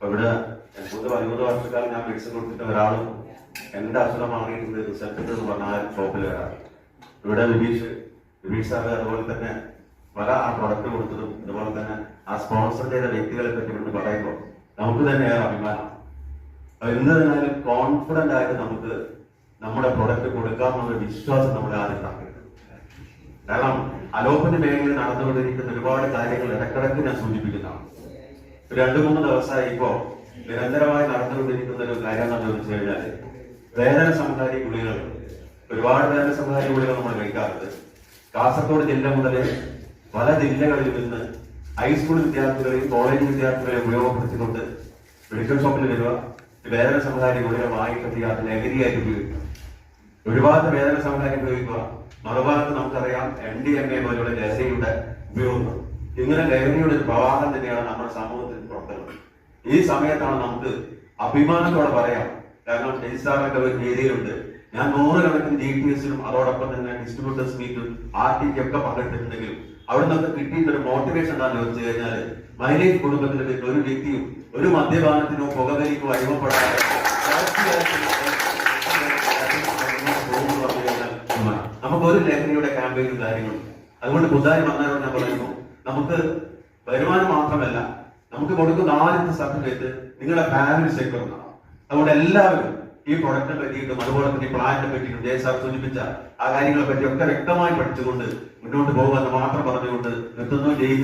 അപ്പൊ ഇവിടെ 13 വർഷക്കാലം ഞാൻ മെഡിസിൻ കൊടുത്തിട്ട് ഒരാളും എന്റെ അസുഖം മാറിയിട്ടുണ്ട് റിസൾട്ട് എന്ന് പറഞ്ഞാൽ ഷോപ്പിൽ വരാം. ഇവിടെ വിബീഷ് സാറ് അതുപോലെ തന്നെ പല ആ പ്രൊഡക്റ്റ് കൊടുത്തതും അതുപോലെ തന്നെ ആ സ്പോൺസർ ചെയ്ത വ്യക്തികളെ പറ്റി ഇവിടുന്ന് പറയുമ്പോൾ നമുക്ക് തന്നെ ഏറെ അഭിമാനം. എന്നിരുന്നാലും കോൺഫിഡന്റ് ആയിട്ട് നമുക്ക് നമ്മുടെ പ്രൊഡക്റ്റ് കൊടുക്കാമെന്നുള്ള വിശ്വാസം നമ്മുടെ ആദ്യം ഉണ്ടാക്കിയിട്ടുണ്ട്. കാരണം അലോപ്പതി മേഖലയിൽ നടന്നുകൊണ്ടിരിക്കുന്ന ഒരുപാട് കാര്യങ്ങൾ ഇടക്കിടക്ക് ഞാൻ സൂചിപ്പിക്കുന്നതാണ്. 2-3 ദിവസമായി ഇപ്പോ നിരന്തരമായി നടന്നുകൊണ്ടിരിക്കുന്ന ഒരു കാര്യം എന്ന് ചോദിച്ചു കഴിഞ്ഞാൽ വേദന സംഹാരി ഗുളികൾ, ഒരുപാട് വേദന സംഹാരി ഗുളികൾ നമ്മൾ കഴിക്കാറുണ്ട്. കാസർഗോഡ് ജില്ല മുതൽ പല ജില്ലകളിൽ നിന്ന് ഹൈസ്കൂൾ വിദ്യാർത്ഥികളെയും കോളേജ് വിദ്യാർത്ഥികളെയും ഉപയോഗപ്പെടുത്തിക്കൊണ്ട് മെഡിക്കൽ ഷോപ്പിൽ വരിക, വേദന സംഹാരി ഗുളികൾ വാങ്ങിക്കെത്തിയ ലഹരിയായിട്ട് ഉപയോഗിക്കുക. ഒരുപാട് വേദന സംഹാരി ഉപയോഗിക്കുക. മറുഭാഗത്ത് നമുക്കറിയാം MDMA പോലുള്ള ലഹരിയുടെ ഉപയോഗം. ഇങ്ങനെ ലഹരിയുടെ ഒരു പ്രവാഹം തന്നെയാണ് നമ്മുടെ സമൂഹത്തിൽ പുറത്തുള്ളത്. ഈ സമയത്താണ് നമുക്ക് അഭിമാനത്തോടെ പറയാം, കാരണം രജിസ്ട്രാറൊക്കെ ഒരു രീതിയിലുണ്ട്. ഞാൻ 100 കണക്കിന് GPSലും അതോടൊപ്പം തന്നെ ഡിസ്ട്രിബ്യൂട്ടേഴ്സ് മീറ്റിൽ RTക്ക് ഒക്കെ പങ്കെടുത്തിട്ടുണ്ടെങ്കിലും അവിടെ നിന്നൊക്കെ കിട്ടിയിട്ടൊരു മോട്ടിവേഷൻ എന്താണെന്ന് ചോദിച്ചു കഴിഞ്ഞാൽ മൈലേജ് കുടുംബത്തിന്റെ പേരിൽ ഒരു വ്യക്തിയും ഒരു മദ്യപാനത്തിനോ പുകവലിക്കോ അടിമപ്പെടാതെ നമുക്ക് ഒരു ലഹരിയുടെ ക്യാമ്പയിനും കാര്യങ്ങളും. അതുകൊണ്ട് പുതുതായി വന്നവരോട് ഞാൻ പറയുന്നു, നമുക്ക് വരുമാനം മാത്രമല്ല, നമുക്ക് കൊടുക്കുന്ന ആദ്യത്തെ സർട്ടിഫിക്കറ്റ് നിങ്ങളുടെ ഫാമിലി സെക്ടർ എന്നാണ്. അതുകൊണ്ട് എല്ലാവരും ഈ പ്രൊഡക്റ്റിനെ പറ്റിയിട്ടും അതുപോലെ തന്നെ ഈ പ്ലാനിനെ പറ്റിയിട്ടും ജയസാർ സൂചിപ്പിച്ച ആ കാര്യങ്ങളെ പറ്റി ഒക്കെ വ്യക്തമായി പഠിച്ചുകൊണ്ട് മുന്നോട്ട് പോകുമെന്ന് മാത്രം പറഞ്ഞുകൊണ്ട് നിർത്തുന്നു. ജയ്